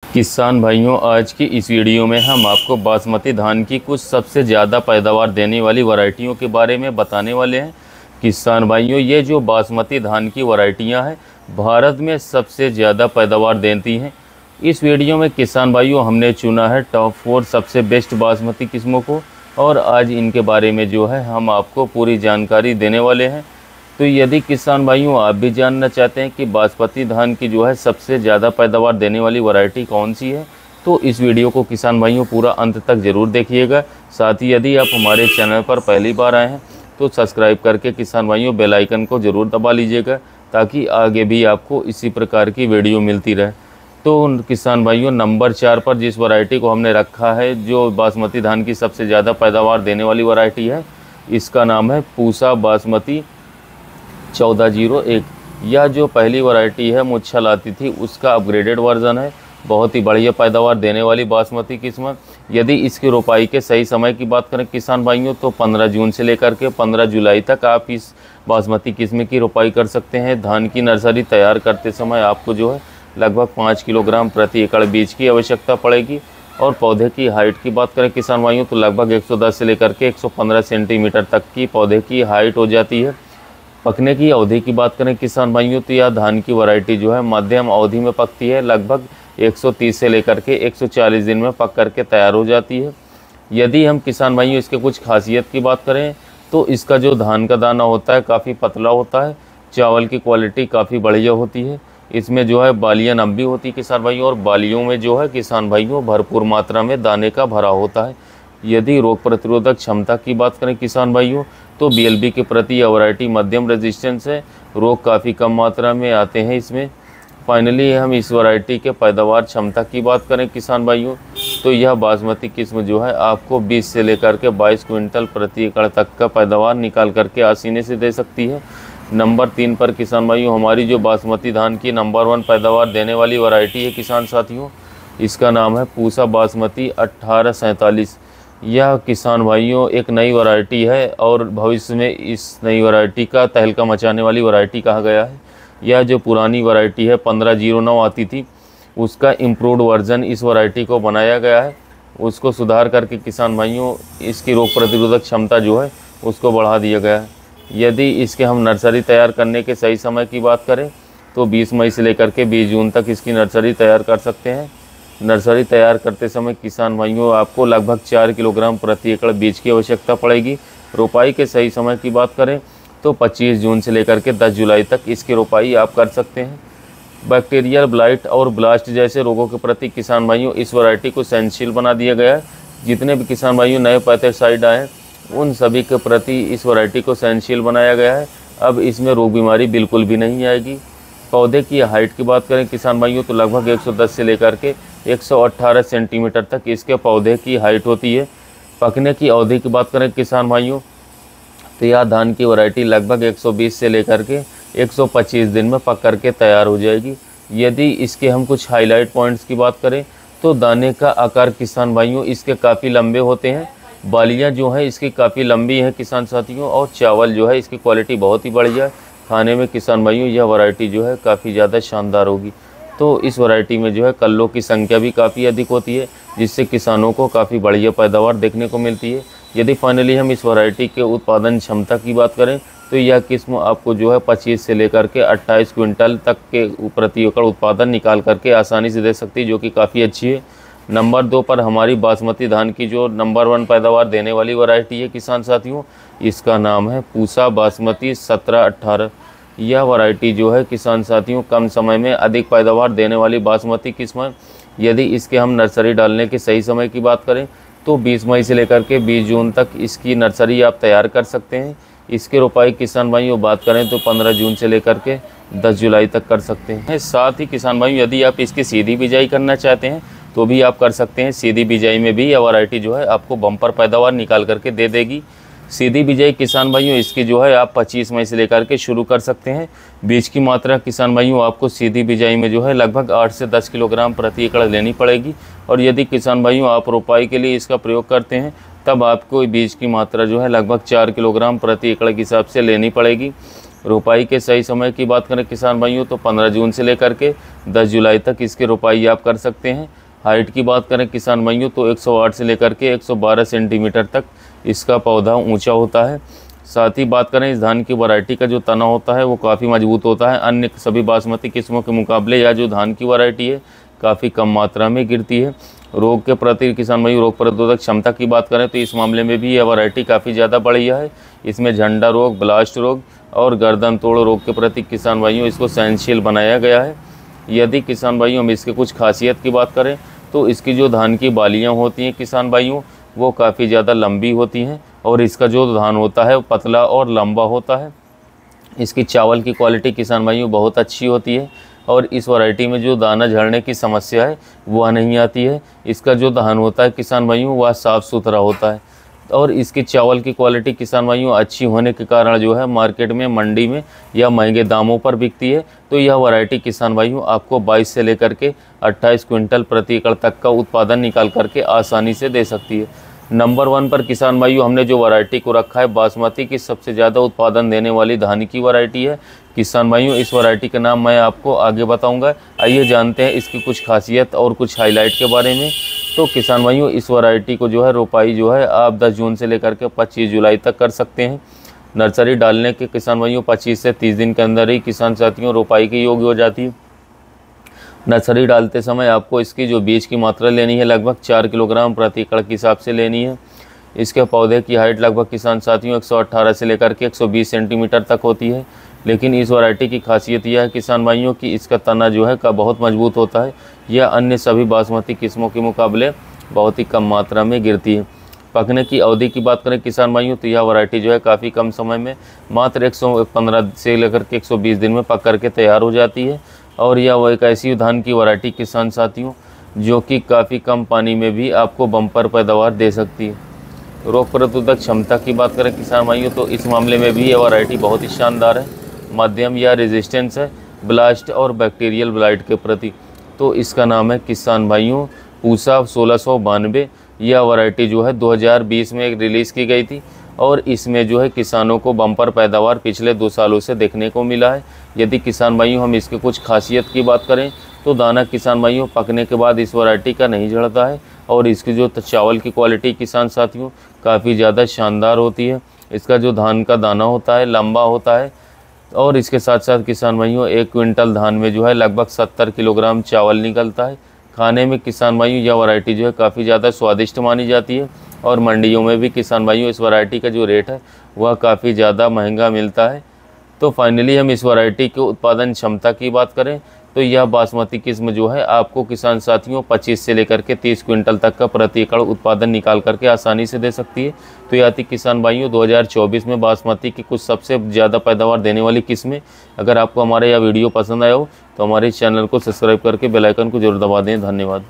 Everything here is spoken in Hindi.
किसान भाइयों, आज की इस वीडियो में हम आपको बासमती धान की कुछ सबसे ज़्यादा पैदावार देने वाली वैरायटियों के बारे में बताने वाले हैं। किसान भाइयों, ये जो बासमती धान की वैरायटियां हैं भारत में सबसे ज़्यादा पैदावार देती हैं। इस वीडियो में किसान भाइयों हमने चुना है टॉप 4 सबसे बेस्ट बासमती किस्मों को, और आज इनके बारे में जो है हम आपको पूरी जानकारी देने वाले हैं। तो यदि किसान भाइयों आप भी जानना चाहते हैं कि बासमती धान की जो है सबसे ज़्यादा पैदावार देने वाली वैरायटी कौन सी है, तो इस वीडियो को किसान भाइयों पूरा अंत तक ज़रूर देखिएगा। साथ ही यदि आप हमारे चैनल पर पहली बार आए हैं तो सब्सक्राइब करके किसान भाइयों बेल आइकन को ज़रूर दबा लीजिएगा, ताकि आगे भी आपको इसी प्रकार की वीडियो मिलती रहे। तो किसान भाइयों, नंबर 4 पर जिस वैरायटी को हमने रखा है जो बासमती धान की सबसे ज़्यादा पैदावार देने वाली वैरायटी है, इसका नाम है पूसा बासमती 1401। यह जो पहली वैरायटी है मुच्छल आती थी उसका अपग्रेडेड वर्जन है। बहुत ही बढ़िया पैदावार देने वाली बासमती किस्म। यदि इसकी रोपाई के सही समय की बात करें किसान भाइयों, तो 15 जून से लेकर के 15 जुलाई तक आप इस बासमती किस्म की रोपाई कर सकते हैं। धान की नर्सरी तैयार करते समय आपको जो है लगभग 5 किलोग्राम प्रति एकड़ बीज की आवश्यकता पड़ेगी। और पौधे की हाइट की बात करें किसान भाइयों, तो लगभग 110 से लेकर के 115 सेंटीमीटर तक की पौधे की हाइट हो जाती है। पकने की अवधि की बात करें किसान भाइयों, तो यह धान की वैरायटी जो है मध्यम अवधि में पकती है। लगभग 130 से लेकर के 140 दिन में पक करके तैयार हो जाती है। यदि हम किसान भाइयों इसके कुछ खासियत की बात करें, तो इसका जो धान का दाना होता है काफ़ी पतला होता है। चावल की क्वालिटी काफ़ी बढ़िया होती है। इसमें जो है बालियाँ लंबी होती है किसान भाइयों, और बालियों में जो है किसान भाइयों भरपूर मात्रा में दाने का भरा होता है। यदि रोग प्रतिरोधक क्षमता की बात करें किसान भाइयों, तो BLB के प्रति यह वैरायटी मध्यम रेजिस्टेंस है। रोग काफ़ी कम मात्रा में आते हैं इसमें। फाइनली हम इस वैरायटी के पैदावार क्षमता की बात करें किसान भाइयों, तो यह बासमती किस्म जो है आपको 20 से लेकर के 22 क्विंटल प्रति एकड़ तक का पैदावार निकाल करके आसानी से दे सकती है। नंबर 3 पर किसान भाइयों हमारी जो बासमती धान की नंबर 1 पैदावार देने वाली वैरायटी है किसान साथियों, इसका नाम है पूसा बासमती 1847। यह किसान भाइयों एक नई वैरायटी है, और भविष्य में इस नई वैरायटी का तहलका मचाने वाली वैरायटी कहा गया है। यह जो पुरानी वैरायटी है 1509 आती थी, उसका इम्प्रूव्ड वर्जन इस वैरायटी को बनाया गया है। उसको सुधार करके किसान भाइयों इसकी रोग प्रतिरोधक क्षमता जो है उसको बढ़ा दिया गया है। यदि इसके हम नर्सरी तैयार करने के सही समय की बात करें, तो 20 मई से लेकर के 20 जून तक इसकी नर्सरी तैयार कर सकते हैं। नर्सरी तैयार करते समय किसान भाइयों आपको लगभग 4 किलोग्राम प्रति एकड़ बीज की आवश्यकता पड़ेगी। रोपाई के सही समय की बात करें तो 25 जून से लेकर के 10 जुलाई तक इसकी रोपाई आप कर सकते हैं। बैक्टीरियल ब्लाइट और ब्लास्ट जैसे रोगों के प्रति किसान भाइयों इस वैरायटी को सहनशील बना दिया गया है। जितने भी किसान भाइयों नए पेस्टिसाइड आए उन सभी के प्रति इस वैरायटी को सहनशील बनाया गया है। अब इसमें रोग बीमारी बिल्कुल भी नहीं आएगी। पौधे की हाइट की बात करें किसान भाइयों, तो लगभग 110 से लेकर के 118 सेंटीमीटर तक इसके पौधे की हाइट होती है। पकने की अवधि की बात करें किसान भाइयों, तो यह धान की वैरायटी लगभग 120 से लेकर के 125 दिन में पक करके तैयार हो जाएगी। यदि इसके हम कुछ हाईलाइट पॉइंट्स की बात करें, तो दाने का आकार किसान भाइयों इसके काफ़ी लंबे होते हैं। बालियाँ जो हैं इसकी काफ़ी लंबी हैं किसान साथियों, और चावल जो है इसकी क्वालिटी बहुत ही बढ़िया है। खाने में किसान भाइयों यह वैरायटी जो है काफ़ी ज़्यादा शानदार होगी। तो इस वैरायटी में जो है कल्लों की संख्या भी काफ़ी अधिक होती है, जिससे किसानों को काफ़ी बढ़िया पैदावार देखने को मिलती है। यदि फाइनली हम इस वैरायटी के उत्पादन क्षमता की बात करें, तो यह किस्म आपको जो है 25 से लेकर के 28 क्विंटल तक के प्रति एकड़ उत्पादन निकाल करके आसानी से दे सकती है, जो कि काफ़ी अच्छी है। नंबर 2 पर हमारी बासमती धान की जो नंबर 1 पैदावार देने वाली वैरायटी है किसान साथियों, इसका नाम है पूसा बासमती 1718। यह वैरायटी जो है किसान साथियों कम समय में अधिक पैदावार देने वाली बासमती किस्म है। यदि इसके हम नर्सरी डालने के सही समय की बात करें, तो 20 मई से लेकर के 20 जून तक इसकी नर्सरी आप तैयार कर सकते हैं। इसके रोपाई किसान भाइयों बात करें तो 15 जून से लेकर के 10 जुलाई तक कर सकते हैं। साथ ही किसान भाइयों यदि आप इसकी सीधी बिजाई करना चाहते हैं तो भी आप कर सकते हैं। सीधी बिजाई में भी यह वैरायटी जो है आपको बम्पर पैदावार निकाल करके दे देगी। सीधी बिजाई किसान भाइयों इसकी जो है आप 25 मई से लेकर के शुरू कर सकते हैं। बीज की मात्रा किसान भाइयों आपको सीधी बिजाई में जो है लगभग 8 से 10 किलोग्राम प्रति एकड़ लेनी पड़ेगी। और यदि किसान भाइयों आप रोपाई के लिए इसका प्रयोग करते हैं, तब आपको बीज की मात्रा जो है लगभग 4 किलोग्राम प्रति एकड़ के हिसाब से लेनी पड़ेगी। रोपाई के सही समय की बात करें किसान भाइयों तो 15 जून से लेकर के 10 जुलाई तक इसकी रोपाई आप कर सकते हैं। हाइट की बात करें किसान भाइयों तो 108 से लेकर के 112 सेंटीमीटर तक इसका पौधा ऊंचा होता है। साथ ही बात करें इस धान की वैरायटी का जो तना होता है वो काफ़ी मजबूत होता है। अन्य सभी बासमती किस्मों के मुकाबले यह जो धान की वैरायटी है काफ़ी कम मात्रा में गिरती है। रोग के प्रति किसान भाई रोग प्रतिरोधक क्षमता की बात करें तो इस मामले में भी यह वैरायटी काफ़ी ज़्यादा बढ़िया है। इसमें झंडा रोग, ब्लास्ट रोग और गर्दन तोड़ रोग के प्रति किसान भाइयों इसको सहनशील बनाया गया है। यदि किसान भाइयों हम इसके कुछ खासियत की बात करें तो इसकी जो धान की बालियाँ होती हैं किसान भाइयों वो काफ़ी ज़्यादा लंबी होती हैं और इसका जो धान होता है वो पतला और लंबा होता है। इसकी चावल की क्वालिटी किसान भाइयों बहुत अच्छी होती है और इस वैरायटी में जो दाना झड़ने की समस्या है वह नहीं आती है। इसका जो धान होता है किसान भाइयों वह साफ़ सुथरा होता है और इसकी चावल की क्वालिटी किसान भाइयों अच्छी होने के कारण जो है मार्केट में, मंडी में या महंगे दामों पर बिकती है। तो यह वैरायटी किसान भाइयों आपको 22 से लेकर के 28 क्विंटल प्रति एकड़ तक का उत्पादन निकाल करके आसानी से दे सकती है। नंबर 1 पर किसान भाइयों हमने जो वैरायटी को रखा है बासमती की सबसे ज़्यादा उत्पादन देने वाली धान की वैरायटी है। किसान भाइयों इस वैरायटी का नाम मैं आपको आगे बताऊंगा। आइए जानते हैं इसकी कुछ खासियत और कुछ हाईलाइट के बारे में। तो किसान भाइयों इस वैरायटी को जो है रोपाई जो है आप 10 जून से लेकर के 25 जुलाई तक कर सकते हैं। नर्सरी डालने के किसान भाइयों 25 से 30 दिन के अंदर ही किसान साथियों रोपाई के योग्य हो जाती है। नर्सरी डालते समय आपको इसकी जो बीज की मात्रा लेनी है लगभग 4 किलोग्राम प्रति एकड़ के हिसाब से लेनी है। इसके पौधे की हाइट लगभग किसान साथियों 118 से लेकर के 120 सेंटीमीटर तक होती है। लेकिन इस वैरायटी की खासियत यह है किसान भाइयों कि इसका तना जो है का बहुत मजबूत होता है। यह अन्य सभी बासमती किस्मों के मुकाबले बहुत ही कम मात्रा में गिरती है। पकने की अवधि की बात करें किसान भाइयों तो यह वैरायटी जो है काफ़ी कम समय में मात्र 115 से लेकर के 120 दिन में पक करके तैयार हो जाती है। और यह वो एक ऐसी धान की वैरायटी किसान साथियों जो कि काफ़ी कम पानी में भी आपको बम्पर पैदावार दे सकती है। रोग प्रतिरोधक क्षमता की बात करें किसान भाइयों तो इस मामले में भी यह वैरायटी बहुत ही शानदार है। मध्यम या रेजिस्टेंस है ब्लास्ट और बैक्टीरियल ब्लाइट के प्रति। तो इसका नाम है किसान भाइयों पूसा 1692। यह वैरायटी जो है 2020 में रिलीज़ की गई थी और इसमें जो है किसानों को बम्पर पैदावार पिछले 2 सालों से देखने को मिला है। यदि किसान भाइयों हम इसके कुछ खासियत की बात करें तो दाना किसान भाइयों पकने के बाद इस वैरायटी का नहीं झड़ता है और इसकी जो चावल की क्वालिटी किसान साथियों काफ़ी ज़्यादा शानदार होती है। इसका जो धान का दाना होता है लंबा होता है और इसके साथ साथ किसान भाइयों 1 क्विंटल धान में जो है लगभग 70 किलोग्राम चावल निकलता है। खाने में किसान भाइयों यह वैरायटी जो है काफ़ी ज़्यादा स्वादिष्ट मानी जाती है और मंडियों में भी किसान भाइयों इस वैरायटी का जो रेट है वह काफ़ी ज़्यादा महंगा मिलता है। तो फाइनली हम इस वैरायटी के उत्पादन क्षमता की बात करें तो यह बासमती किस्म जो है आपको किसान साथियों 25 से लेकर के 30 क्विंटल तक का प्रति एकड़ उत्पादन निकाल करके आसानी से दे सकती है। तो यह थी किसान भाइयों 2024 में बासमती की कुछ सबसे ज़्यादा पैदावार देने वाली किस्में। अगर आपको हमारा यह वीडियो पसंद आया हो तो हमारे चैनल को सब्सक्राइब करके बेल आइकन को जरूर दबा दें। धन्यवाद।